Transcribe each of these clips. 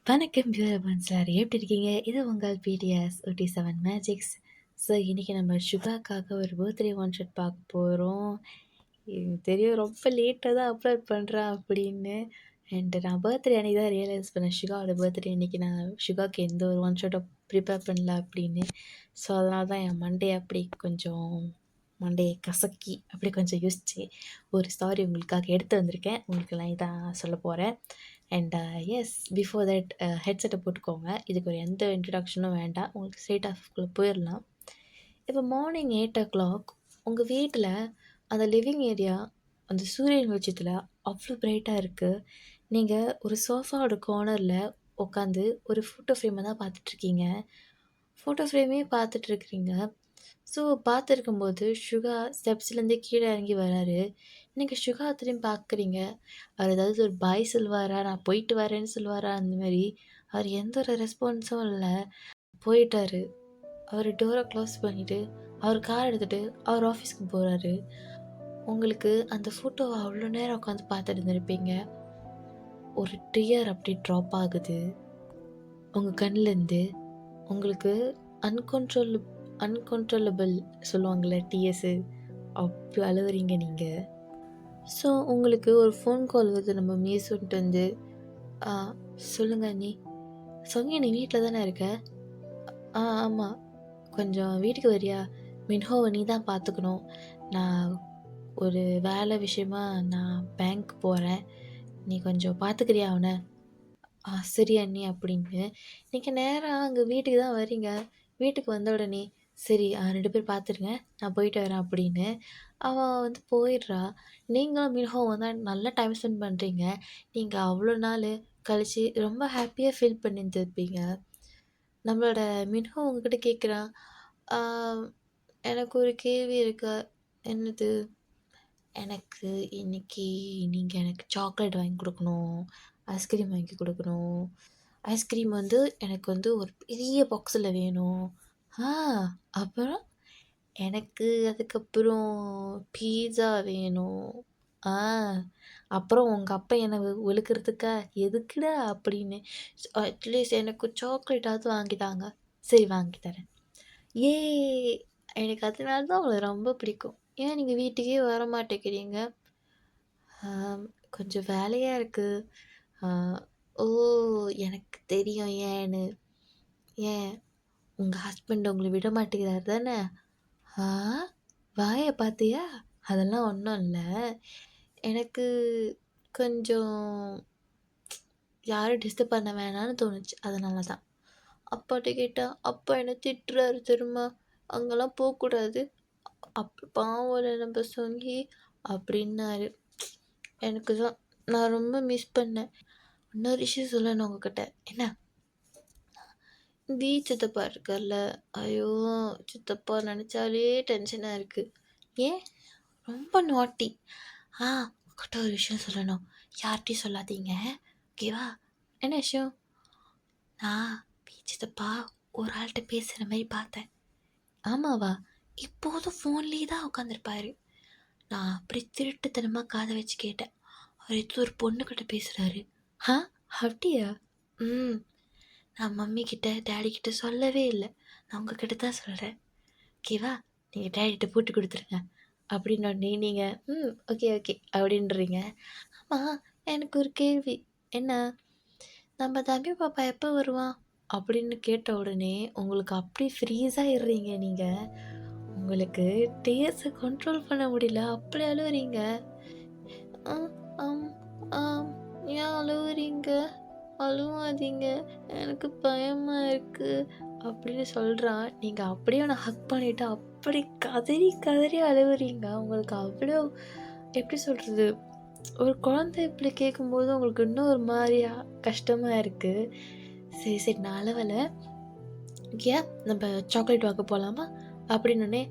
வணக்கம் வீரப்பன் சார். எப்படி இருக்கீங்க? இது உங்கள் பிடிஎஸ் 87 மேஜிக்ஸ். ஸோ, இன்னைக்கு நம்ம சுகாக்காக ஒரு பர்த்டே ஒன் ஷாட் பார்க்க போறோம். எனக்கு தெரியும் ரொம்ப லேட்டா தான் அப்லோட் பண்றேன் அப்படின்னு. நான் பர்த்டே அன்னைக்கு தான் ரியலைஸ் பண்ணேன். சுகாவோட பர்த்டே அன்னைக்கு நான் சுகாக்கு எந்த ஒரு ஒன் ஷாட்டும் ப்ரிப்பேர் பண்ணல அப்படின்னு. ஸோ, அதனால தான் என் அப்படி கொஞ்சம் மண்டையை கசக்கி அப்படி கொஞ்சம் யோசிச்சு ஒரு ஸ்டாரி உங்களுக்காக எடுத்து வந்திருக்கேன். உங்களுக்கு நான் இதான் சொல்ல போகிறேன். எஸ், பிஃபோர் தட் ஹெட்செட்டை போட்டுக்கோங்க. இதுக்கு ஒரு எந்த இன்ட்ரடக்ஷனும் வேண்டாம். உங்களுக்கு ஸ்ட்ரெயிட் ஆஃப்குள்ளே போயிடலாம். இப்போ மார்னிங் 8 o'clock உங்கள் வீட்டில் அந்த லிவிங் ஏரியா அந்த சூரியன் வெளிச்சத்தில் அவ்வளோ பிரைட்டாக இருக்குது. நீங்கள் ஒரு சோஃபாவோட கார்னரில் உட்காந்து ஒரு ஃபோட்டோ ஃப்ரேமை தான் பார்த்துட்ருக்கீங்க. ஃபோட்டோ ஃப்ரேமே பார்த்துட்ருக்குறீங்க. ஸோ பார்த்துருக்கும்போது சுகா ஸ்டெப்ஸ்லேருந்து கீழே இறங்கி வராரு. நீங்கள் சுகா திரும்பி பார்க்குறீங்க. அவர் ஏதாவது ஒரு பாய் சொல்லுவாரா, நான் போயிட்டு வரேன்னு சொல்லுவாரா, அந்த மாதிரி அவர் எந்த ஒரு ரெஸ்பான்ஸும் இல்லை. போயிட்டாரு. அவர் டோரை க்ளோஸ் பண்ணிவிட்டு அவர் கார் எடுத்துகிட்டு அவர் ஆஃபீஸ்க்கு போகிறாரு. உங்களுக்கு அந்த ஃபோட்டோவை அவ்வளோ நேரம் உட்காந்து பார்த்துட்டு இருந்திருப்பீங்க. ஒரு டியர் அப்படி ட்ராப் ஆகுது உங்கள் கண்ணிலேருந்து. உங்களுக்கு அன்கண்ட்ரோலபிள் சொல்லுவாங்கள்ல டிஎஸ்ஸு, அப்படி அழுவுறீங்க நீங்கள். ஸோ உங்களுக்கு ஒரு ஃபோன் கால் வருது நம்ம மீசோன்ட்டு வந்து. சொல்லுங்க நீ சொன்னி, நீ வீட்டில் தானே இருக்க? ஆமாம். கொஞ்சம் வீட்டுக்கு வரியா? மின்ஹோவை நீ தான் பார்த்துக்கணும். நான் ஒரு வேலை விஷயமா நான் பேங்க் போகிறேன். நீ கொஞ்சம் பார்த்துக்கிறியா அவனை? சரி அண்ணி அப்படின்னு. நீங்கள் நேராக அங்கே வீட்டுக்கு தான் வரீங்க. வீட்டுக்கு வந்த உடனே சரி 2 பேர் பார்த்துருங்க, நான் போயிட்டு வரேன் அப்படின்னு அவள் வந்து போயிடுறா. நீங்களும் மின்ஹோவும் தான் நல்லா டைம் ஸ்பெண்ட் பண்ணுறீங்க. நீங்கள் அவ்வளோ நாள் கழித்து ரொம்ப ஹாப்பியாக ஃபீல் பண்ணியிருந்திருப்பீங்க. நம்மளோட மின்ஹோ உங்ககிட்ட கேட்குறான், எனக்கு ஒரு கேள்வி இருக்கு. என்னது? எனக்கு இன்னைக்கு நீங்கள் எனக்கு சாக்லேட் வாங்கி கொடுக்கணும், ஐஸ்கிரீம் வாங்கி கொடுக்கணும். ஐஸ்கிரீம் வந்து எனக்கு வந்து ஒரு பெரிய பாக்ஸில் வேணும். அப்புறம் எனக்கு அதுக்கப்புறம் பீஸா வேணும். ஆ அப்புறம் உங்கள் அப்பா என்னை வெளுக்கிறதுக்கா எதுக்குடா அப்படின்னு. அட்லீஸ்ட் எனக்கு சாக்லேட்டாவது வாங்கிட்டாங்க. சரி வாங்கி தரேன். ஏ எனக்கு அதனால தான் உங்களை ரொம்ப பிடிக்கும். ஏன் நீங்கள் வீட்டுக்கே வர மாட்டேங்கிறீங்க? கொஞ்சம் வேலையாக இருக்குது. ஓ, எனக்கு தெரியும் ஏன்னு. ஏன் உங்கள் ஹஸ்பண்ட் உங்களை விட மாட்டேங்கிறார் தானே? வாயை பார்த்தியா? அதெல்லாம் ஒன்றும் இல்லை. எனக்கு கொஞ்சம் யாரும் டிஸ்டர்ப் பண்ண வேணான்னு தோணுச்சு, அதனால தான். அப்பாட்ட கேட்டால் அப்பா என்ன திட்டுறாரு தெரியுமா? அங்கெல்லாம் போகக்கூடாது, அப்படி பாவம் நம்ம சொல்லி அப்படின்னாரு. எனக்கு தான் நான் ரொம்ப மிஸ் பண்ணேன். இன்னொரு விஷயம் சொல்லணும் உங்ககிட்ட. என்ன? சித்தப்பா இருக்கார்ல, ஐயோ சித்தப்பா நினச்சாலே டென்ஷனாக இருக்குது. ஏன்? ரொம்ப நாட்டி. உங்ககிட்ட ஒரு விஷயம் சொல்லணும், யார்கிட்டையும் சொல்லாதீங்க, ஓகேவா? என்ன விஷயம்? நான் சித்தப்பா ஒரு ஆள்கிட்ட பேசுகிற மாதிரி பார்த்தேன். ஆமாவா? இப்போதும் ஃபோன்லேயே தான் உட்காந்துருப்பாரு. நான் அப்படி திருட்டுத்தனமாக காதை வச்சு கேட்டேன். அவர் ஏதோ ஒரு பொண்ணுக்கிட்ட பேசுகிறாரு. அப்படியா? நான் மம்மிக்கிட்ட டேடிக்கிட்ட சொல்லவே இல்லை. நான் உங்ககிட்ட தான் சொல்கிறேன், ஓகேவா? நீங்கள் டேடிகிட்ட போட்டு கொடுத்துருங்க அப்படின்னோடனே நீங்கள் ஓகே ஓகே அப்படின்றீங்க. ஆமாம், எனக்கு ஒரு கேள்வி. என்ன? நம்ம தம்பி பாப்பா எப்போ வருவான் அப்படின்னு கேட்ட உடனே உங்களுக்கு அப்படி ஃப்ரீஸாக இருறீங்க. நீங்கள் உங்களுக்கு டேஸை கண்ட்ரோல் பண்ண முடியல, அப்படி அழுவுறீங்க. ஏன் அழுவுறீங்க? அழுவாதீங்க, எனக்கு பயமாக இருக்குது அப்படின்னு சொல்கிறான். நீங்கள் அப்படியே அவனை ஹக் பண்ணிவிட்டு அப்படி கதறி கதறி அழுவுறீங்க. உங்களுக்கு அவ்வளோ எப்படி சொல்கிறது, ஒரு குழந்தை இப்படி கேட்கும்போது உங்களுக்கு இன்னும் ஒரு மாதிரியா கஷ்டமாக இருக்குது. சரி சரி நான் அழவலை, ஓகே நம்ம சாக்லேட் வாங்க போகலாமா அப்படின்னே.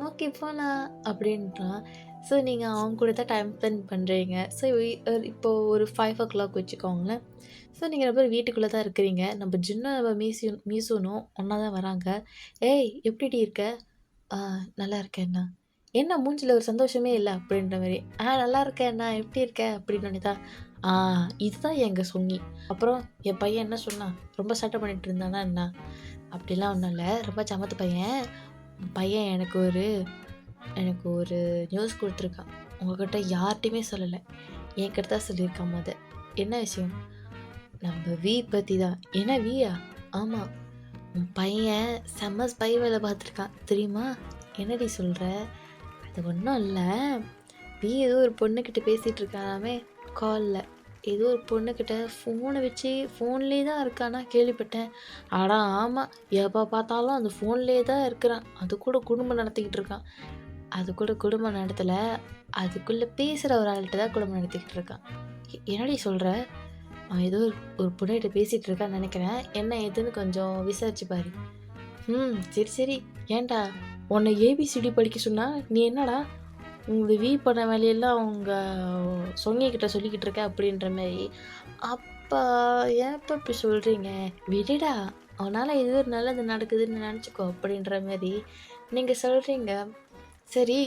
ஓகே போகலாம் அப்படின்றான். ஸோ நீங்கள் அவங்க கூட தான் டைம் ஸ்பெண்ட் பண்ணுறீங்க. ஸோ இப்போது ஒரு 5 o'clock வச்சுக்கோங்களேன். ஸோ நீங்கள் ரொம்ப வீட்டுக்குள்ளே தான் இருக்கிறீங்க. நம்ம ஜின்னு நம்ம மீசூனும் ஒன்றா தான் வராங்க. ஏய் எப்படிடி இருக்க? நல்லா இருக்கேண்ணா. என்ன மூஞ்சில் ஒரு சந்தோஷமே இல்லை அப்படின்ற மாதிரி. நல்லா இருக்கேண்ணா, எப்படி இருக்க அப்படின்னு தான். ஆ இதுதான் எங்க சொன்னி. அப்புறம் என் பையன் என்ன சொன்னான், ரொம்ப சேட்டை பண்ணிட்டு இருந்தானா என்ன? அப்படிலாம் ஒண்ணும் இல்ல. ரொம்ப சமத்து பையன். பையன் எனக்கு ஒரு நியூஸ் குடுத்துருக்கான். உங்ககிட்ட யார்ட்டயுமே சொல்லல. என்கிட்ட தான் சொல்லியிருக்கான் மொத. என்ன விஷயம்? நம்ம வி பத்தி தான். என்ன வியா? ஆமா. உன் பையன் செம்ம ஸ்பை வேலை பார்த்துருக்கான் தெரியுமா? என்னடி சொல்ற? அது ஒன்றும் இல்லை. வி ஏதோ ஒரு பொண்ணுக்கிட்ட பேசிகிட்டு இருக்கானாமே காலில். ஏதோ ஒரு பொண்ணுக்கிட்ட ஃபோனை வச்சு ஃபோன்லேயே தான் இருக்கானா கேள்விப்பட்டேன். ஆடா ஆமாம், எப்போ பார்த்தாலும் அந்த ஃபோன்லேயே தான் இருக்கிறான். அது கூட குடும்பம் நடத்திக்கிட்டு இருக்கான். அது கூட குடும்பம் நடத்தலை, அதுக்குள்ளே பேசுகிற ஒரு ஆள்கிட்ட தான் குடும்பம் நடத்திக்கிட்டு இருக்கான். என்னடி சொல்கிற? அவன் ஏதோ ஒரு பொண்ணுகிட்ட பேசிகிட்டு இருக்கான்னு நினைக்கிறேன். என்ன ஏதுன்னு கொஞ்சம் விசாரிச்சு பாரு. சரி சரி. ஏன்டா உன்னை ஏபிசிடி படிக்க சொன்னா நீ என்னடா உங்க வி பண்ண வேலையெல்லாம் அவங்க சொன்னிக்கிட்ட சொல்லிக்கிட்டு இருக்க அப்படின்ற மாதிரி. அப்பா ஏன்ப்பா இப்படி சொல்கிறீங்க? விடுடா, அவனால் இது ஒரு நல்லது நடக்குதுன்னு நினச்சிக்கோ அப்படின்ற மாதிரி நீங்கள் சொல்கிறீங்க. சரி,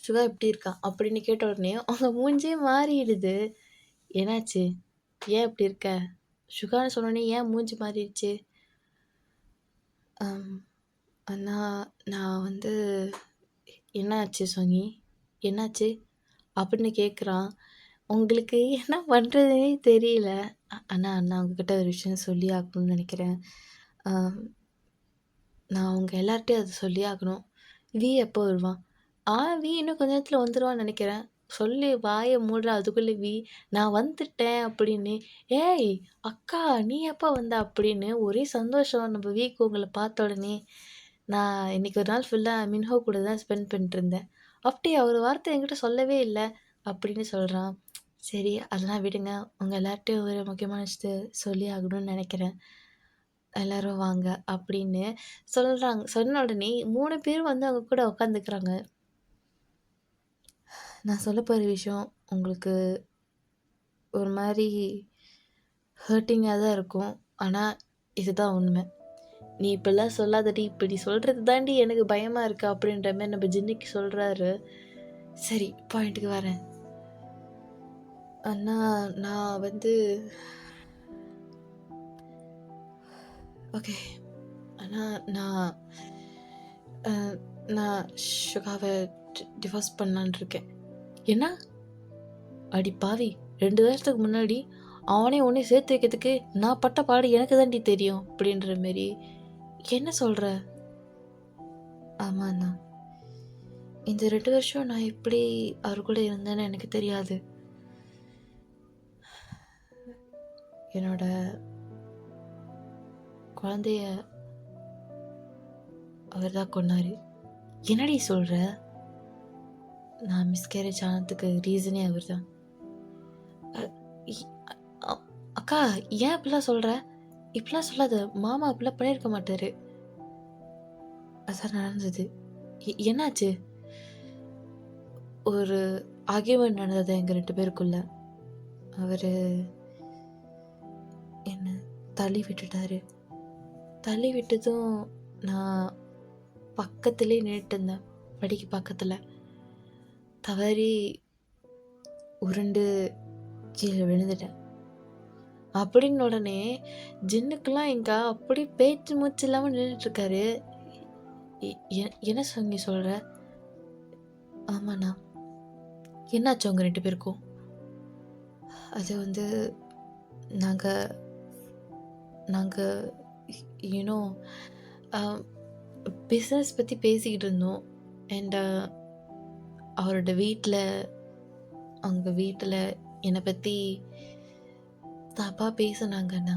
சுகா எப்படி இருக்கா அப்படின்னு கேட்ட உடனே அவங்க மூஞ்சே மாறிடுது. என்னாச்சு? ஏன் இப்படி இருக்க? சுகான்னு சொன்னோடனே ஏன் மூஞ்சி மாறிடுச்சு? அண்ணா, நான் வந்து என்னாச்சு சொன்னி? என்னாச்சு அப்படின்னு கேட்குறான். உங்களுக்கு என்ன பண்ணுறதுனே தெரியல. அண்ணா அண்ணா உங்ககிட்ட ஒரு விஷயம் சொல்லி ஆகணும்னு நினைக்கிறேன். நான் உங்கள் எல்லார்ட்டையும் அதை சொல்லி ஆகணும். வி எப்போ வருவான்? வி இன்னும் கொஞ்ச நேரத்தில் வந்துடுவான்னு நினைக்கிறேன். சொல்லி வாயை மூடுற அதுக்குள்ளே வி நான் வந்துட்டேன் அப்படின்னு. ஏய் அக்கா, நீ எப்போ வந்த அப்படின்னு ஒரே சந்தோஷம் நம்ம வீக்கு உங்களை பார்த்த உடனே. நான் இன்னைக்கு ஒரு நாள் ஃபுல்லாக மின்ஹோ கூட தான் ஸ்பெண்ட் பண்ணிட்டு இருந்தேன். அப்படியே ஒரு வார்த்தை என்கிட்ட சொல்லவே இல்லை அப்படின்னு சொல்கிறான். சரி அதெல்லாம் விடுங்க, உங்கள் எல்லார்ட்டையும் ஒரு முக்கியமான விஷயத்த சொல்லி ஆகணும்னு நினைக்கிறேன். எல்லாரும் வாங்க அப்படின்னு சொல்கிறாங்க. சொன்ன உடனே 3 பேரும் வந்து அவங்க கூட உட்காந்துக்கிறாங்க. நான் சொல்ல போகிற விஷயம் உங்களுக்கு ஒரு மாதிரி ஹர்ட்டிங்காக தான் இருக்கும். ஆனால் இதுதான் உண்மை. நீ இப்படிலாம் சொல்லாதடி, இப்படி சொல்கிறது தாண்டி எனக்கு பயமாக இருக்கு அப்படின்ற மாதிரி நம்ம ஜின்னிக்கு சொல்கிறாரு. சரி பாயிண்ட்டுக்கு வரேன். அண்ணா நான் வந்து ஓகே அண்ணா நான் சுகாவை டிவோர்ஸ் பண்ணலான் இருக்கேன். என்ன அடி பாவி, 2 வருஷத்துக்கு முன்னாடி அவனே உன்னை சேர்த்து வைக்கிறதுக்கு நான் பட்ட பாடு எனக்கு தாண்டி தெரியும் அப்படின்ற மாரி. என்ன சொல்கிற? ஆமாண்ணா, இந்த 2 வருஷம் நான் எப்படி அவர் கூட இருந்தேன்னு எனக்கு தெரியாது. என்னோட குழந்தைய அவர் தான் கொன்னாரு. என்னடி சொல்கிற? நான் மிஸ்கேரேஜ் ஆனதுக்கு ரீசனே அவர் தான். அக்கா ஏன் இப்படிலாம் சொல்கிற? இப்படிலாம் சொல்லாத. மாமா அப்படிலாம் பண்ணியிருக்க மாட்டார். அதான் நடந்தது. என்னாச்சு? ஒரு ஆர்கியூமெண்ட் நடந்தது எங்கள் 2 பேருக்குள்ள. அவர் என்ன தள்ளி விட்டுட்டாரு. தள்ளி விட்டதும் நான் பக்கத்துலேயே நின்றுட்டு இருந்தேன். படிக்கு பக்கத்தில் தவறி உருண்டு கீழே விழுந்துட்டேன். அப்படின்னு உடனே ஜின்னுக்கெல்லாம் எங்க அப்படி பேச்சு மூச்சு இல்லாமல் நின்றுட்டுருக்காரு. என்ன சொல்லி சொல்கிற? ஆமாண்ணா. என்னாச்சு அவங்க 2 பேருக்கும்? அது வந்து நாங்கள் யூனோ பிஸ்னஸ் பற்றி பேசிக்கிட்டு இருந்தோம். அண்ட் அவரோட அவங்க வீட்டில் என்னை பற்றி தப்பாக பேசுனாங்கண்ணா.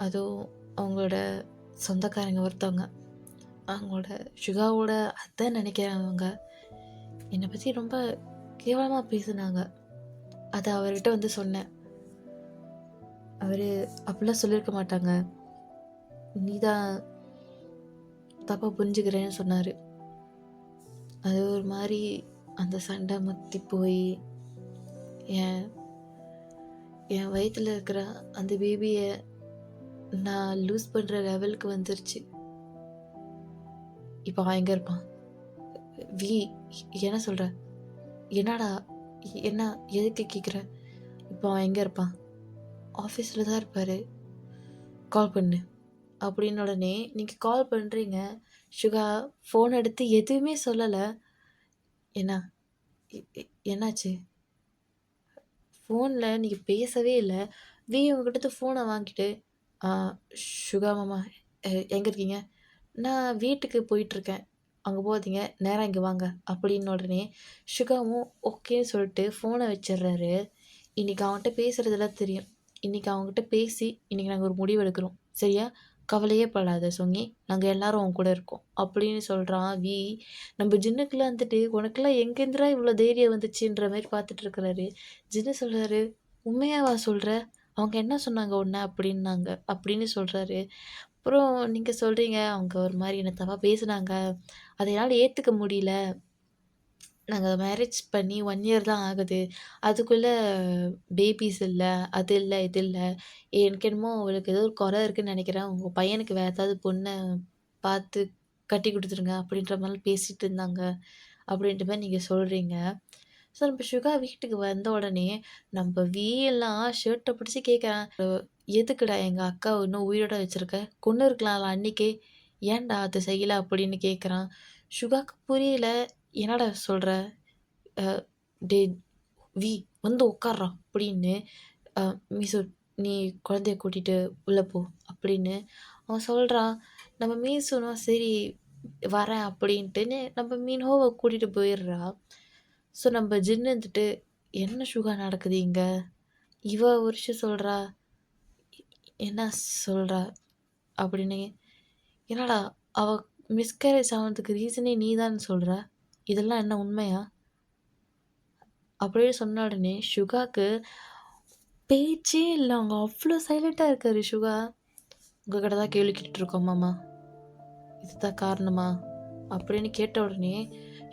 அதுவும் அவங்களோட சொந்தக்காரங்க ஒருத்தவங்க, அவங்களோட சுகாவோட அதான் நினைக்கிறேன். அவங்க என்னை பற்றி ரொம்ப கேவலமாக பேசுனாங்க. அதை அவர்கிட்ட வந்து சொன்னேன். அவர் அப்படிலாம் சொல்லியிருக்க மாட்டாங்க, நீ தான் தப்பாக புரிஞ்சுக்கிறேன்னு சொன்னார். அது ஒரு மாதிரி அந்த சண்டை முத்தி போய் என் வயிற்றில் இருக்கிற அந்த பேபியை நான் லூஸ் பண்ணுற லெவலுக்கு வந்துருச்சு. இப்போ அவன் எங்கே இருப்பான்? வி என்ன சொல்கிற? என்னடா என்ன எதுக்கு கேட்குற? இப்போ அவன் எங்கே இருப்பான்? ஆஃபீஸில் தான் இருப்பார். கால் பண்ணு அப்படின்னு உடனே நீங்கள் கால் பண்ணுறீங்க. சுகா ஃபோன் எடுத்து எதுவுமே சொல்லலை. என்ன என்னாச்சு? ஃபோனில் நீங்கள் பேசவே இல்லை. உங்ககிட்ட ஃபோனை வாங்கிட்டு "ஆ, சுகா மாமா எங்கே இருக்கீங்க? நான் வீட்டுக்கு போயிட்டுருக்கேன். அங்கே போகாதீங்க. நேரா இங்கே வாங்க." அப்படின்னு உடனே சுகாவும் ஓகேன்னு சொல்லிட்டு ஃபோனை வச்சிடுறாரு. இன்றைக்கி அவன்கிட்ட பேசுகிறதெல்லாம் தெரியும். இன்றைக்கி அவங்ககிட்ட பேசி இன்றைக்கி நாங்கள் ஒரு முடிவு எடுக்கிறோம். சரியா? கவலையே படாத சொங்கி. நாங்கள் எல்லாரும் உன் கூட இருக்கோம். அப்படின்னு சொல்கிறான் நம்ம ஜின்னுக்குலாம் வந்துட்டு உனக்கெல்லாம் எங்கேருந்துடா இவ்வளோ தைரியம் வந்துச்சுன்ற மாதிரி பார்த்துட்டு இருக்கிறாரு. ஜின்னு சொல்கிறாரு, உண்மையாவா சொல்கிற? அவங்க என்ன சொன்னாங்க உன்ன அப்படின்னாங்க அப்படின்னு சொல்கிறாரு. அப்புறம் நீங்கள் சொல்கிறீங்க அவங்க ஒரு மாதிரி என்ன தப்பாக பேசுனாங்க. அதை என்னால் ஏற்றுக்க முடியல. நாங்கள் மேரேஜ் பண்ணி 1 இயர் தான் ஆகுது. அதுக்குள்ளே பேபீஸ் இல்ல. அது இல்ல, இது இல்ல. எனக்கு என்னமோ அவளுக்கு ஏதோ ஒரு குறை இருக்குன்னு நெனைக்கிறேன். உங்க பையனுக்கு வேற ஏதாவது பொண்ண பார்த்து கட்டி குடுத்துருங்க அப்படின்ற மாரி பேசிட்டு இருந்தாங்க. அப்படின்ற மாரி நீங்க சொல்றீங்க. ஸோ நம்ம சுகா வீட்டுக்கு வந்த உடனே நம்ம எல்லாம் ஷர்ட்ட பிடிச்சு கேட்குறான். "எதுக்குடா எங்க அக்காவ இன்னும் உயிரோட வச்சிருக்க? கொன்னு இருக்கலாம்ல அன்னைக்கே. ஏன்டா அது செய்யல?" அப்படின்னு கேட்குறான். சுகாக்கு புரியல. "என்னடா சொல்ற? அ டேய் வி வந்து உட்கார்றா" அப்படின்னு அ "மீசு நீ குழந்தைய கூட்டிட்டு உள்ள போ" அப்படின்னு அவன் சொல்றான். நம்ம மீசுனும் சரி வரேன் அப்படின்ட்டுன்னு நம்ம மீனோவ கூட்டிட்டு போயிடுறா. ஸோ நம்ம ஜின்னு இருந்துட்டு என்ன சுகா நடக்குது இங்க? இவ ஒரு விஷயம் சொல்றா. என்ன சொல்றா? அப்படின்னு என்னடா அவ மிஸ்கேரேஜ் ஆனதுக்கு ரீசனே நீதான்னு சொல்ற? இதெல்லாம் என்ன உண்மையா? அப்படின்னு சொன்ன உடனே சுகாக்கு பேச்சே இல்ல. அவங்க அவ்ளோ சைலண்ட்டா இருக்காரு சுகா. "உங்ககிட்ட தான் கேள்வி கேட்டுட்ருக்கோம் மாமா. இதுதான் காரணமா?" அப்படின்னு கேட்ட உடனே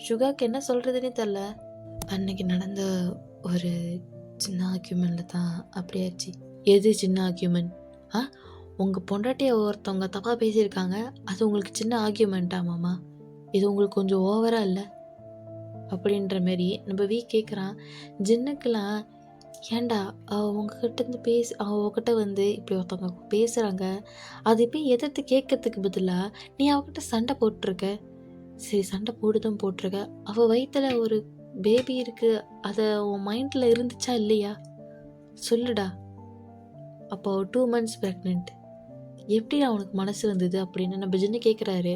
சுகாக்கு என்ன சொல்றதுன்னே தெரில. அன்னைக்கு நடந்த ஒரு சின்ன ஆர்கியூமெண்ட்ல தான் அப்படி ஆச்சு. எது சின்ன ஆர்கியூமெண்ட்? ஆ? உங்க பொண்டாட்டிய ஒருத்தவங்க தப்பா பேசியிருக்காங்க. அது உங்களுக்கு சின்ன ஆர்கியூமெண்ட்டா மாமா? இது உங்களுக்கு கொஞ்சம் ஓவரா இல்ல? அப்படின்ற மாரி நம்ம கேட்குறான். ஜின்னுக்கெல்லாம் ஏன்டா அவ உங்ககிட்டருந்து அவ உன்கிட்ட வந்து இப்படி ஒருத்தவங்க பேசுகிறாங்க. அதை போய் எதிர்த்து கேட்கறதுக்கு பதிலா நீ அவகிட்ட சண்டை போட்டிருக்க. சரி சண்டை போடுதும் போட்டிருக்க. அவள் வயித்துல ஒரு பேபி இருக்கு. அதை உன் மைண்டில் இருந்துச்சா இல்லையா? சொல்லுடா. அப்போ 2 months ப்ரெக்னென்ட். எப்படிடா உனக்கு மனசு வந்தது அப்படின்னு நம்ம ஜின்னு கேட்குறாரு.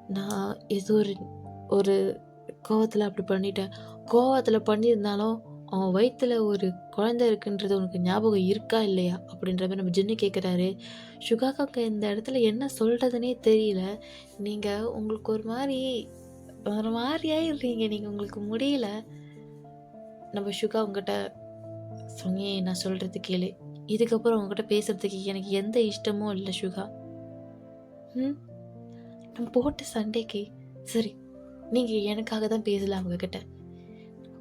நான் ஏதோ ஒரு ஒரு கோவத்தில் அப்படி பண்ணிட்டேன். கோவத்தில் பண்ணியிருந்தாலும் அவன் வயித்துல ஒரு குழந்தை இருக்குன்றது உனக்கு ஞாபகம் இருக்கா இல்லையா? அப்படின்ற மாதிரி நம்ம ஜின்னு கேட்குறாரு. சுகாக்காக்கு இந்த இடத்துல என்ன சொல்கிறதுனே தெரியல. நீங்கள் உங்களுக்கு ஒரு மாதிரியே இருக்கீங்க. நீங்கள் உங்களுக்கு முடியல. நம்ம சுகா உங்ககிட்ட சொன்னி நான் சொல்கிறது கேளு. இதுக்கப்புறம் உங்ககிட்ட பேசுறதுக்கு எனக்கு எந்த இஷ்டமும் இல்லை சுகா. நம்ம போட்ட சண்டைக்கு சரி நீங்கள் எனக்காக தான் பேசல அவங்கக்கிட்ட.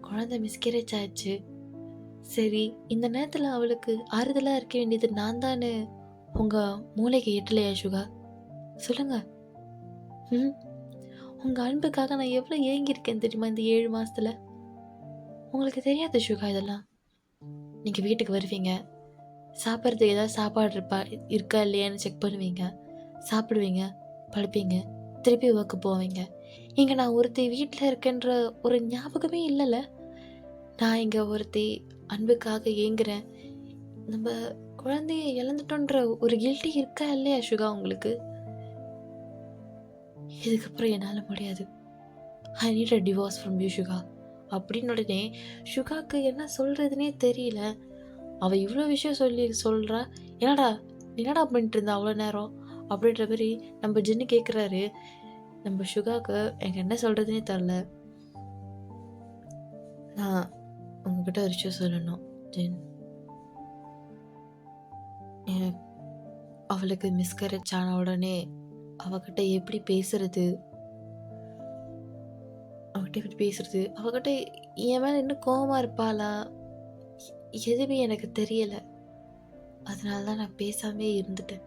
குழந்தை மிஸ்கேரேஜ் ஆயிடுச்சு. சரி இந்த நேரத்தில் அவளுக்கு ஆறுதலாக இருக்க வேண்டியது நான் தானே. உங்கள் மூளைக்கு எட்டலையா சுகா? சொல்லுங்க. ம் உங்கள் அன்புக்காக நான் எவ்வளோ ஏங்கியிருக்கேன் தெரியுமா இந்த 7 மாதத்தில்? உங்களுக்கு தெரியாது சுகா இதெல்லாம். நீங்கள் வீட்டுக்கு வருவீங்க. சாப்பிட்றதுக்கு ஏதாவது சாப்பாடு இருக்கா இல்லையான்னு செக் பண்ணுவீங்க. சாப்பிடுவீங்க, படுப்பீங்க, திருப்பி ஒர்க்கு போவீங்க. இங்கே நான் ஒருத்தி வீட்டில் இருக்கேன்ற ஒரு ஞாபகமே இல்லைல்ல. நான் இங்கே ஒருத்தி அன்புக்காக ஏங்குறேன். நம்ம குழந்தைய இழந்துட்டோன்ற ஒரு கில்ட்டி இருக்கா இல்லையா சுகா உங்களுக்கு? இதுக்கப்புறம் என்னால் முடியாது. I need a divorce from you Suga. அப்படின்னு உடனே சுகாக்கு என்ன சொல்கிறதுனே தெரியல. அவள் இவ்வளோ விஷயம் சொல்கிறா. என்னடா பண்ணிட்டு இருந்தா அவ்வளோ நேரம் அப்படின்ற மாதிரி நம்ம ஜின்னு கேட்குறாரு. நம்ம சுகாக்கு எனக்கு என்ன சொல்கிறதுனே தெரில. நான் உங்ககிட்ட ஒரு விஷயம் சொல்லணும் ஜின். அவளுக்கு மிஸ்கரேஜ் ஆன உடனே அவகிட்ட எப்படி பேசுறது, அவகிட்ட என் மேலே இன்னும் கோவமாக இருப்பாளா, எதுவுமே எனக்கு தெரியலை. அதனால தான் நான் பேசாமே இருந்துட்டேன்.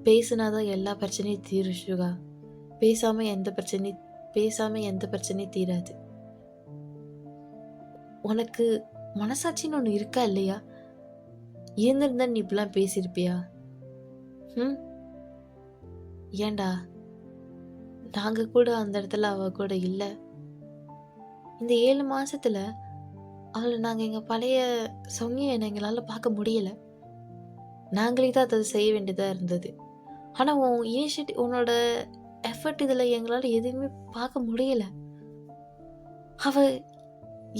பேசுனாதான் எல்லா பிரச்சனையும் தீரும் சுகா. பேசாமல் எந்த பிரச்சனையும் தீராது. உனக்கு மனசாட்சின்னு ஒன்று இருக்கா இல்லையா? இருந்திருந்தா நீ இப்படிலாம் பேசியிருப்பியா? ம் ஏன்டா நாங்கள் கூட அந்த இடத்துல அவ கூட இல்லை. இந்த 7 மாசத்துல அவளை நாங்கள் எங்கள் பழைய சொங்கியை எங்களால் பார்க்க முடியலை. நாங்களே தான் அதை செய்ய வேண்டியதாக இருந்தது. ஆனால் உன்னோட எஃபர்ட் இதில் எங்களால் எதுவுமே பார்க்க முடியல. அவ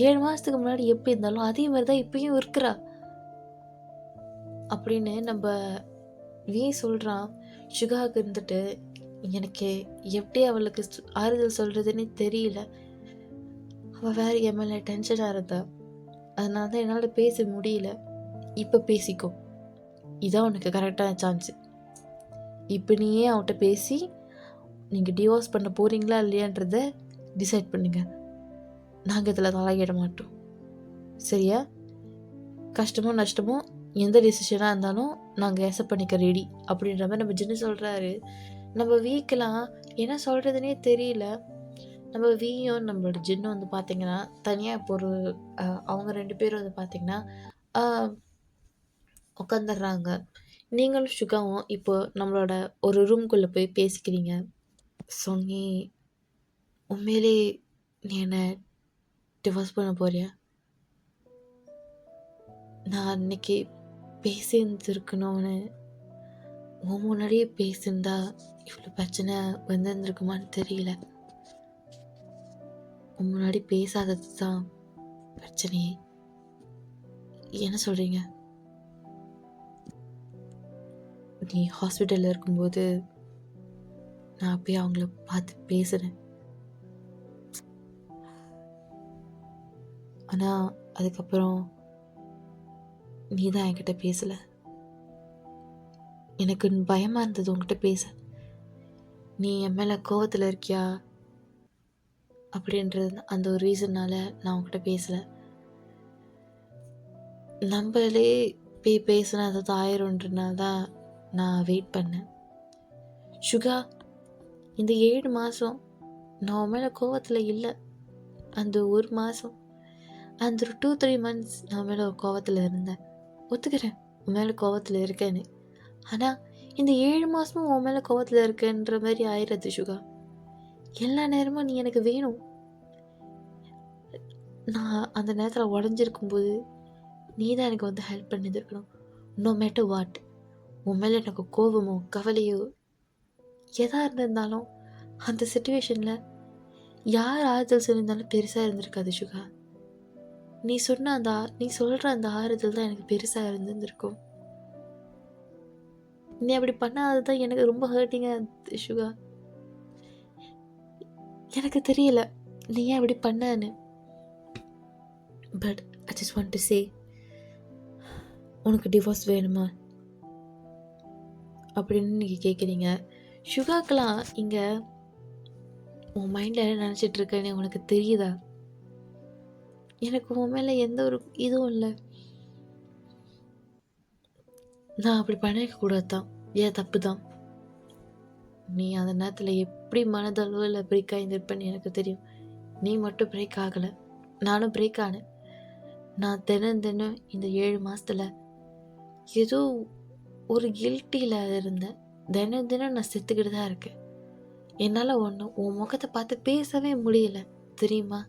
7 மாதத்துக்கு முன்னாடி எப்படி இருந்தாலும் அதே மாதிரி தான் இப்பயும் இருக்கிறா அப்படின்னு நம்ம சொல்கிறான். சுகாவுக்கு இருந்துட்டு எனக்கு எப்படி அவளுக்கு ஆறுதல் சொல்கிறதுன்னு தெரியல. அவள் வேறு என் மேலே டென்ஷனாக இருந்தா. அதனால தான் என்னால் பேச முடியல. இப்போ பேசிக்கோ, இதான் உனக்கு கரெக்டான சான்ஸு. இப்போ நீயே அவன்கிட்ட பேசி நீங்கள் டிவோர்ஸ் பண்ண போகிறீங்களா இல்லையான்றத டிசைட் பண்ணுங்க. நாங்கள் இதில் தலையிட மாட்டோம், சரியா? கஷ்டமோ நஷ்டமோ எந்த டிசிஷனாக இருந்தாலும் நாங்கள் அக்செப்ட் பண்ணிக்க ரெடி அப்படின்ற மாதிரி நம்ம ஜின்னு சொல்கிறாரு. நம்ம வீக்கெலாம் என்ன சொல்கிறதுனே தெரியல. நம்ம வீயும் நம்மளோட ஜின்னும் வந்து பார்த்திங்கன்னா தனியாக இப்போ ஒரு அவங்க 2 பேரும் வந்து பார்த்திங்கன்னா உட்காந்துடுறாங்க. நீங்களும் சுகாவும் இப்போ நம்மளோட ஒரு ரூம்குள்ளே போய் பேசிக்கிறீங்க. சொன்னி, உண்மையிலே நீ என்னை டிவோர்ஸ் பண்ண போறியா? நான் அன்னைக்கு பேசியிருந்துருக்கணும்னு உன் முன்னாடியே பேசியிருந்தா இவ்வளோ பிரச்சனை வந்திருந்துருக்குமான்னு தெரியல. உன் முன்னாடி பேசாதது தான் பிரச்சனையே. என்ன சொல்கிறீங்க? நீ ஹாஸ்பிட்டலில் இருக்கும்போது நான் அப்படியே அவங்கள பார்த்து பேசுகிறேன். ஆனால் அதுக்கப்புறம் நீ தான் என்கிட்ட பேசலை. எனக்கு பயமாக இருந்தது உங்ககிட்ட பேச. நீ என் மேலே கோவத்தில் இருக்கியா அப்படின்றது அந்த ஒரு ரீசன்னால நான் உங்ககிட்ட பேசலை. நம்மளே போய் பேசினா அது ஆயிரும்ன்றனால தான் நான் வெயிட் பண்ணேன். சுகா, இந்த 7 மாதம் நான் உன் மேலே கோவத்தில் இல்லை. அந்த 1 மாதம், அந்த ஒரு 2-3 months நான் மேலே கோவத்தில் இருந்தேன். ஒத்துக்கிறேன், உன் மேலே கோவத்தில் இருக்கேன்னு. ஆனால் இந்த 7 மாதமும் உன் மேலே கோவத்தில் இருக்கேன்ற மாதிரி ஆயிடுறது சுகா. எல்லா நேரமும் நீ எனக்கு வேணும். நான் அந்த நேரத்தில் உடஞ்சிருக்கும்போது நீ தான் எனக்கு வந்து ஹெல்ப் பண்ணியிருக்கணும். நோ மேட்டர் வாட், உன் மேலே எனக்கு கோபமோ கவலையோ எதாக இருந்திருந்தாலும் அந்த சுச்சுவேஷனில் யார் ஆறுதல் சொல்லியிருந்தாலும் பெருசாக இருந்திருக்காது சுகா. நீ சொல்கிற அந்த ஆறுதல் தான் எனக்கு பெருசாக இருந்திருக்கும். நீ அப்படி பண்ணாதது தான் எனக்கு ரொம்ப ஹர்ட்டிங்காக இருந்தது சுகா. எனக்கு தெரியல நீ ஏன் அப்படி பண்ணன்னு. But I just want to say, உனக்கு டிவோர்ஸ் வேணுமா அப்படின்னு நீங்கள் கேட்குறீங்க. சுகாக்கெலாம் இங்கே உன் மைண்டில் என்ன நினச்சிட்டு இருக்கேன்னு உனக்கு தெரியுதா? எனக்கு உன் மேலே எந்த ஒரு இதுவும் இல்லை. நான் அப்படி பண்ணிருக்கக்கூடாது தான், ஏன் தப்பு தான். நீ அந்த நேரத்தில் எப்படி மனதளவில் பிரேக் ஆகியிருப்பேன்னு எனக்கு தெரியும். நீ மட்டும் பிரேக் ஆகலை, நானும் பிரேக் ஆனேன். நான் தினம் இந்த 7 மாதத்தில் ஏதோ ஒரு கில்ட்டியில் இருந்தேன். தினம் நான் செத்துக்கிட்டு தான் இருக்கேன். என்னால் உன் முகத்தை பார்த்து பேசவே முடியல தெரியுமா?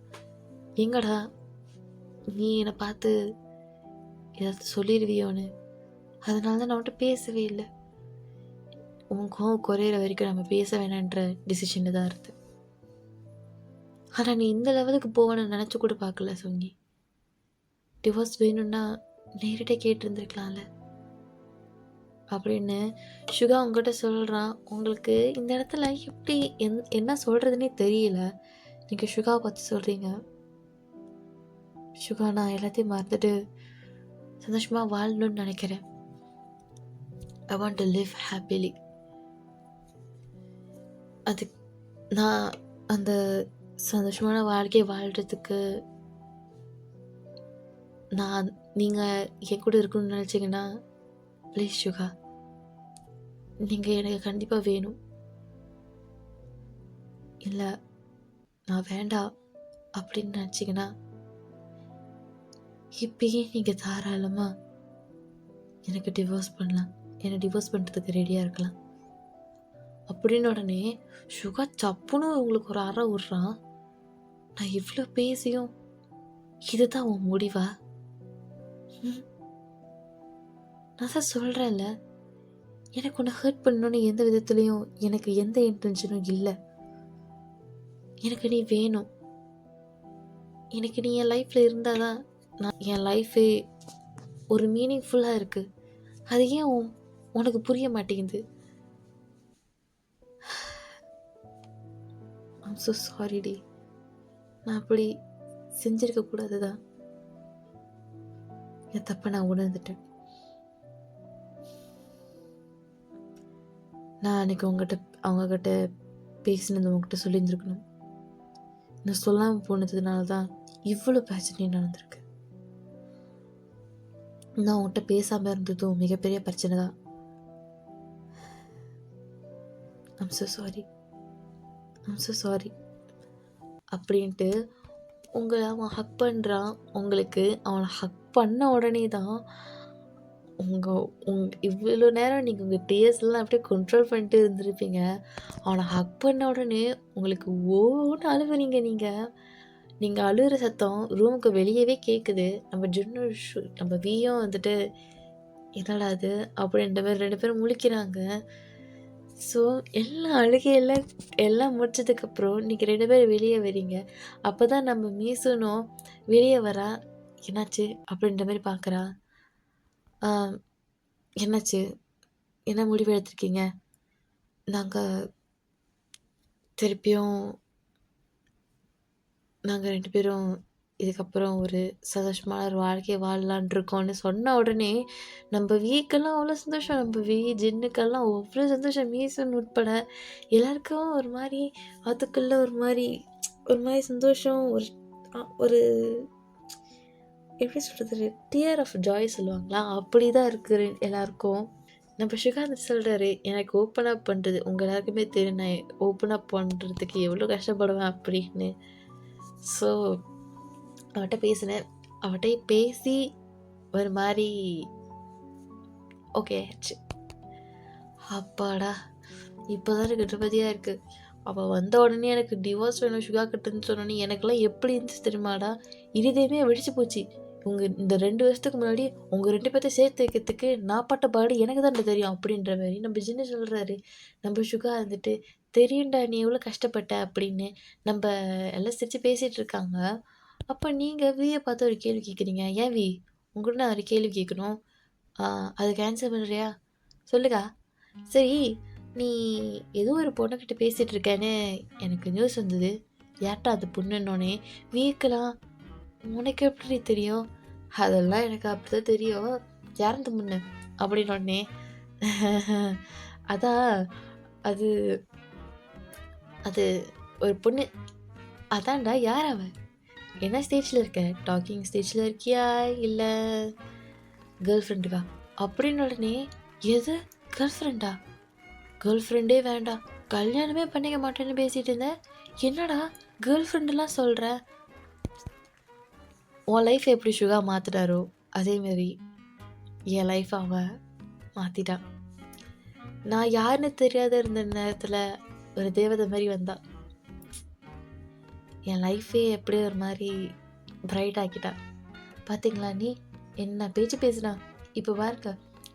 எங்கடா நீ என்னை பார்த்து ஏதாவது சொல்லிடுவியோன்னு, அதனால தான் நான் அவன்கிட்ட பேசவே இல்லை. உன் கோவம் குறையிற வரைக்கும் நம்ம பேச வேணான்ற டிசிஷனில் தான் இருந்தேன். ஆனால் நீ இந்த லெவலுக்கு போவேன்னு நினச்சி கூட பார்க்கல சொங்கி. டிவோர்ஸ் வேணும்னா நேரிட்டே கேட்டிருந்துருக்கலாம்ல அப்படின்னு சுகா உங்ககிட்ட சொல்கிறான். உங்களுக்கு இந்த இடத்துல எப்படி என்ன சொல்கிறதுனே தெரியல. நீங்கள் சுகா பார்த்து சொல்கிறீங்க, சுகா நான் எல்லாத்தையும் மறந்துட்டு சந்தோஷமாக வாழணும்னு நினைக்கிறேன். I want to live happily. அது நான் அந்த சந்தோஷமான வாழ்க்கையை வாழ்கிறதுக்கு நீங்கள் என் கூட இருக்கணும்னு நினச்சிங்கன்னா ப்ளீஸ் சுகா, நீங்கள் எனக்கு கண்டிப்பாக வேணும். இல்லை நான் வேண்டாம் அப்படின்னு நினச்சிங்கன்னா இப்பயே நீங்கள் தாராளமாக எனக்கு டிவோர்ஸ் பண்ணலாம், என்னை டிவோர்ஸ் பண்ணுறதுக்கு ரெடியாக இருக்கலாம் அப்படின்னு உடனே சுகா சப்புன்னு உங்களுக்கு ஒரு அறை விட்றான். நான் இவ்வளோ பேசியும் இதுதான் உன் முடிவா? நான் தான் சொல்கிறேன்ல, எனக்கு உன்னை ஹர்ட் பண்ணணுன்னு எந்த விதத்துலேயும் எனக்கு எந்த இன்டென்ஷனும் இல்லை. எனக்கு நீ வேணும். எனக்கு நீ என் லைஃப்பில் இருந்தால் தான் என் லைஃபே ஒரு மீனிங்ஃபுல்லாக இருக்குது. அது ஏன் உனக்கு புரிய மாட்டேங்குது? ஐம் ஸோ சாரி டி. நான் அப்படி செஞ்சிருக்கக்கூடாது தான். என் தப்பை நான் உணர்ந்துட்டேன். நான் அன்றைக்கி அவங்கக்கிட்ட பேசினது உங்ககிட்ட சொல்லியிருந்துருக்கணும். நான் சொல்லாமல் போனதுனால தான் இவ்வளோ பிரச்சனையும் நடந்திருக்கு. நான் உங்கள்கிட்ட பேசாமல் இருந்ததும் மிகப்பெரிய பிரச்சனை தான். I'm so sorry, I'm so sorry அப்படின்ட்டு உங்களை அவன் ஹக் பண்ணுறான். உங்களுக்கு அவனை ஹக் பண்ண உடனே தான் இவ்வளோ நேரம் நீங்கள் உங்கள் டேஸ்ட்லாம் அப்படியே கண்ட்ரோல் பண்ணிட்டு இருந்திருப்பீங்க. அவனை ஹக் பண்ண உடனே உங்களுக்கு ஓன்னு அழுவுறீங்க. நீங்கள் அழுகிற சத்தம் ரூமுக்கு வெளியவே கேட்குது. நம்ம வீயும் வந்துட்டு என்னடா அது அப்படின்ற மாதிரி 2 பேரும் முழிக்கிறாங்க. ஸோ எல்லாம் அழுகையெல்லாம் எல்லாம் முடிச்சதுக்கப்புறம் நீங்கள் 2 பேரும் வெளியே வரீங்க. அப்போ தான் நம்ம மீசனும் வெளியே வரா. என்னாச்சு அப்படின்ற மாதிரி பார்க்குறா. என்னாச்சு, என்ன முடிவு எடுத்திருக்கீங்க? நாங்கள் 2 பேரும் இதுக்கப்புறம் ஒரு சந்தோஷமான ஒரு வாழ்க்கையை வாழலான் இருக்கோம்னு சொன்ன உடனே நம்ம வீக்கெல்லாம் அவ்வளோ சந்தோஷம். நம்ம ஜின்னுக்கெல்லாம் அவ்வளோ சந்தோஷம். மீசன் உட்பட எல்லாருக்கும் ஒரு மாதிரி அதுக்குள்ள ஒரு மாதிரி சந்தோஷம். ஒரு எப்படி சொல்கிறது, டியர் ஆஃப் ஜாய் சொல்லுவாங்களா, அப்படி தான் இருக்குது எல்லாருக்கும். நம்ம சுகாந்த் சொல்கிறாரு, எனக்கு ஓப்பன் அப் பண்ணுறது உங்கள் எல்லாருக்குமே தெரியும், நான் ஓப்பன் அப் பண்ணுறதுக்கு எவ்வளோ கஷ்டப்படுவேன் அப்படின்னு. ஸோ அவட்ட பேசினேன். அவட்டே பேசி ஒரு மாதிரி ஓகே ஆச்சு. அப்பாடா, இப்போ தான் எனக்கு நிம்மதியாக இருக்குது. அவள் வந்த உடனே எனக்கு டிவோர்ஸ் வேணும் சுகா கிட்டன்னு சொன்னோன்னே எனக்கெல்லாம் எப்படி இருந்துச்சு தெரியுமாடா? இருதயமே வெடிச்சு போச்சு. இந்த 2 வருஷத்துக்கு முன்னாடி உங்கள் 2 பேர்த்த சேர்த்து வைக்கிறதுக்கு நான் பட்ட பாடு எனக்கு தான் தெரியும் அப்படின்ற மாதிரி நம்ம ஜின்னு சொல்கிறாரு. நம்ம சுகா வந்துட்டு தெரியும்டா நீ எவ்வளோ கஷ்டப்பட்ட அப்படின்னு நம்ம எல்லாம் சிரித்து பேசிகிட்டு இருக்காங்க. அப்போ நீங்கள் வியை பார்த்து ஒரு கேள்வி கேட்குறீங்க. ஏன் வி, உங்கள்கிட்ட நான் ஒரு கேள்வி கேட்கணும், அதுக்கு ஆன்சர் பண்ணுறியா? சொல்லுக்கா. சரி, நீ ஏதோ ஒரு பொண்ணுக்கிட்ட பேசிகிட்டு இருக்கேன்னு எனக்கு நியூஸ் வந்தது. யார்ட்டா அது பொண்ணுன்னொன்னே வீக்கலாம். உனக்கு எப்படி தெரியும்? அதெல்லாம் எனக்கு அப்படி தான் தெரியும். யார்ந்த முன்ன அப்படின்னொடனே அதான் அது அது ஒரு பொண்ணு. அதான்டா. யார் அவன்? என்ன ஸ்டேஜில் இருக்க? டாக்கிங் ஸ்டேஜில் இருக்கியா இல்லை கேர்ள் ஃப்ரெண்டுக்கா அப்படின்னு உடனே, எது கேர்ள் ஃப்ரெண்டா? கேர்ள் ஃப்ரெண்டே வேண்டாம், கல்யாணமே பண்ணிக்க மாட்டேன்னு பேசிகிட்டு இருந்தேன். என்னடா கேர்ள் ஃப்ரெண்டுலாம் சொல்கிற? உன் லைஃப் எப்படி சுகா மாற்றிட்டாரோ அதேமாரி என் லைஃப் அவன் மாற்றிட்டான். நான் யாருன்னு தெரியாத இருந்த நேரத்தில் ஒரு தேவதை மாதிரி வந்தான். என் லைஃபே எப்படியோ ஒரு மாதிரி பிரைட் ஆக்கிட்டான். பார்த்தீங்களா நீ என்ன பேச்சு பேசுனா? இப்போ பாருங்க,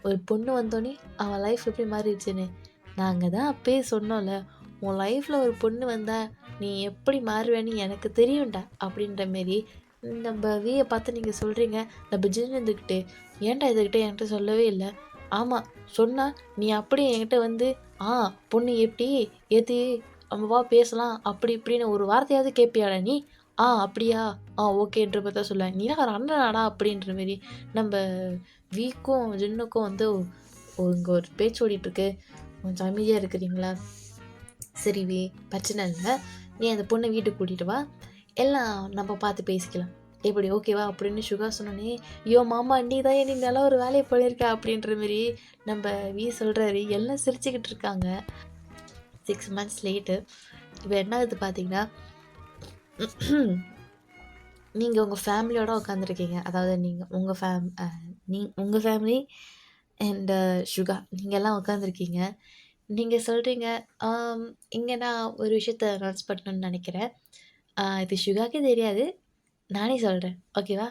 ஒரு பொண்ணு வந்தோடனே அவன் லைஃப் எப்படி மாறிடுச்சுன்னு. நாங்கள் தான் அப்பயே சொன்னோம்ல, உன் லைஃப்பில் ஒரு பொண்ணு வந்தால் நீ எப்படி மாறுவேன்னு எனக்கு தெரியும்டா அப்படின்ற மாரி நம்ம வியை பார்த்து நீங்கள் சொல்கிறீங்க. நம்ம ஜின்னு இருந்துக்கிட்டு ஏன்டா இதுக்கிட்ட என்கிட்ட சொல்லவே இல்லை? ஆமாம் சொன்னால் நீ அப்படியே என்கிட்ட வந்து பொண்ணு எப்படி ஏற்றி அம்மாவா பேசலாம் அப்படி இப்படின்னு ஒரு வார்த்தையாவது கேட்பியாடா நீ? அப்படியா? ஓகேன்ற மாதிரி தான் சொல்லுவேன். நீலாம் ஒரு அண்ணனாடா அப்படின்ற மாரி நம்ம வீக்கும் ஜின்னுக்கும் வந்து இங்கே ஒரு பேச்சு ஓடிட்டுருக்கு. கொஞ்சம் அமைதியாக இருக்கிறீங்களா? சரி வி, பிரச்சனை இல்லை, நீ அந்த பொண்ணை வீட்டுக்கு கூட்டிகிட்டு வா, எல்லாம் நம்ம பார்த்து பேசிக்கலாம், எப்படி ஓகேவா அப்படின்னு சுகா சொன்னோன்னே, ஐயோ மாமா நீ தான் நீ நல்லா ஒரு வேலையை பண்ணியிருக்க அப்படின்ற மாரி நம்ம வி சொல்கிறாரு. எல்லாம் சிரிச்சுக்கிட்டு இருக்காங்க. 6 months லேட்டு இப்போ என்ன ஆகுது பார்த்தீங்கன்னா, நீங்க உங்க ஃபேமிலியோட உட்காந்துருக்கீங்க. அதாவது நீங்க உங்க உங்க ஃபேமிலி அண்ட் சுகா நீங்க எல்லாம் உட்காந்துருக்கீங்க. நீங்க சொல்றீங்க, ஆம் இங்க நான் ஒரு விஷயத்த அனௌன்ஸ் பண்ணணும்னு நெனைக்கிறேன். இது சுகாக்கே தெரியாது. நானே சொல்றேன். ஓகேவா?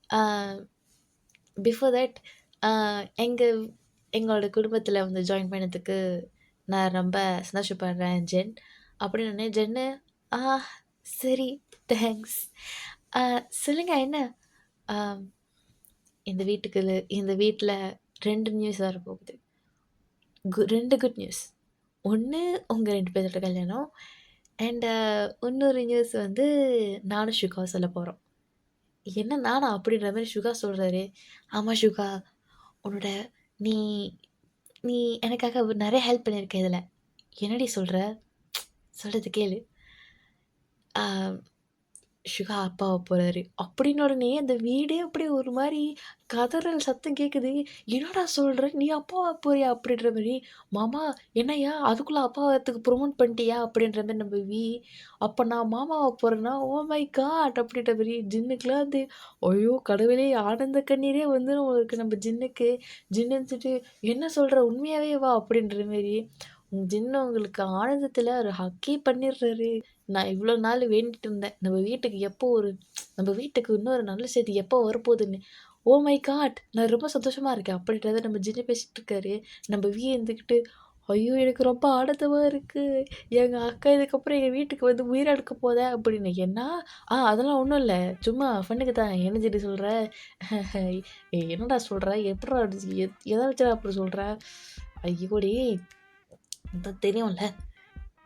ஆ பிஃபோர் தட் ஆ எங்க எங்களோட குடும்பத்தில வந்து ஜாயின் பண்ணதுக்கு நான் ரொம்ப சந்தோஷப்படுறேன் ஜென். அப்படின்னோனே ஜென்னு, "ஆ சரி தேங்க்ஸ். ஆ சொல்லுங்க என்ன?" ஆ இந்த வீட்ல 2 நியூஸ் வரப்போகுது. 2 குட் நியூஸ். ஒண்ணு உங்க 2 பேரோட கல்யாணம். அண்ட் இன்னொரு நியூஸ் வந்து நானும் ஷுகாவும் சொல்லப் போறோம். "என்ன நானா?" அப்படின்ற மாரி சுகா சொல்றாரு. "ஆமா சுகா, உன்னோட நீ நீ எனக்காக நெறைய ஹெல்ப் பண்ணியிருக்க இதுல." "என்னடி சொல்ற? சொல்றத கேளு." ஆ "சுகா அப்பா போறாரு." அப்படின்ன உடனே அந்த வீடே அப்படியே ஒரு மாரி கதறல் சத்தம் கேட்குது. "என்னடா சொல்ற? நீ அப்பாவா போறியா?" அப்படின்ற மாரி. "மாமா என்னய்யா அதுக்குள்ள அப்பாவாகிறதுக்கு ப்ரமோட் பண்ணிட்டியா?" அப்படின்ற மாரி நம்ம அப்ப நான் மாமாவா போறேன்னா, "ஓ மை காட்!" அப்படின்ற மாரி ஜின்னுக்குலாம் வந்து ஐயோ கடவுளே! ஆனந்த கண்ணீரே வந்துரும் போல இருக்கு நம்ம ஜின்னுக்கு. ஜின்னு இருந்துட்டு, "என்ன சொல்ற? உண்மையாவே வா" அப்படின்ற மாரி. ஜின்னு உங்களுக்கு ஆனந்தத்தில ஒரு ஹக்கே பண்ணிடுறாரு. நான் இவ்வளோ நாள் வேண்டிட்டு இருந்தேன். நம்ம வீட்டுக்கு இன்னொரு நல்ல செய்தி எப்போ வரப்போதுன்னு. Oh my God! நான் ரொம்ப சந்தோஷமா இருக்கேன். அப்படின்றத நம்ம ஜின்னு பேசிட்டு இருக்காரு. நம்ம இருந்துகிட்டு, ஐயோ! எனக்கு ரொம்ப ஆனந்தமா இருக்கு. எங்க அக்கா இதுக்கப்புறம் எங்க வீட்டுக்கு வந்து உயிர் எடுக்க போதா அப்படின்னு. என்ன? அதெல்லாம் ஒண்ணும் இல்ல. சும்மா ஃபன்னுக்கு தான். என்ன ஜின்னு சொல்ற? என்னடா சொல்ற? எப்புட்றா எத வச்சுடா அப்படி சொல்ற? ஐயோடி! அதான் தெரியும்ல.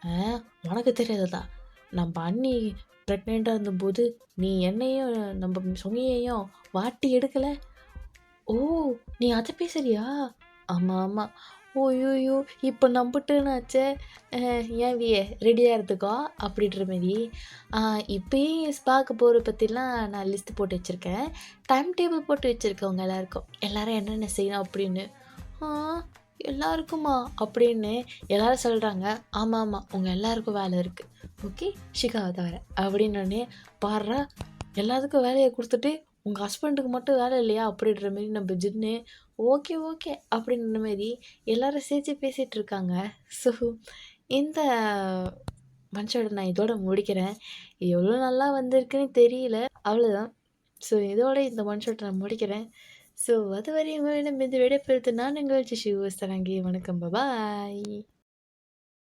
ஆ உனக்கு தெரியாததா? நம்ப அண்ணி பிரெக்னன்ட்டா இருந்தபோது, நீ என்னையும் நம்ப சுமையையும் வாட்டி எடுக்கல? ஓ! நீ அத பேசுறியா? ஆமா, ஆமா. "அய்யய்யோ! இப்ப நம்புட்டேனாச்சே! ஏன் ரெடியா இருந்துக்கோ" அப்படின்ற மாரி. ஆ இப்பயே பார்க்க போற பத்திலாம் நான் லிஸ்ட் போட்டு வச்சிருக்கேன். டைம் டேபிள் போட்டு வச்சிருக்கேன் உங்க எல்லாருக்கும். எல்லாரும் என்னென்ன செய்யணும் அப்படின்னு. ஆ எல்லாருக்குமா? அப்படின்னு எல்லாரும் சொல்றாங்க. ஆமாமா. உங்க எல்லாருக்கும் வேலை இருக்கு. ஓகே. ஷிகாவ தவிர. அப்படின்னோனே, பார்றா! எல்லாத்துக்கும் வேலைய குடுத்துட்டு, உங்க ஹஸ்பண்டுக்கு மட்டும் வேலை இல்லையா? அப்படின்ற மாரி நம்ம ஜின்னு, ஓகே, ஓகே. அப்படின்ற மாரி எல்லாரும் சிரிச்சு பேசிட்டு இருக்காங்க. ஸோ, இந்த மன்ஷோட நான் இதோட முடிக்கிறேன். எவ்வளோ நல்லா வந்திருக்குன்னு தெரியல. அவ்வளோதான். ஸோ, இதோட இந்த ஒன் ஷாட் நான் முடிக்கிறேன். ஸோ, அதுவரை உங்களிடம் இருந்து விடைபெறுவது நான் உங்கள் ஜிஷு. சரங்கி வணக்கம். பாய்.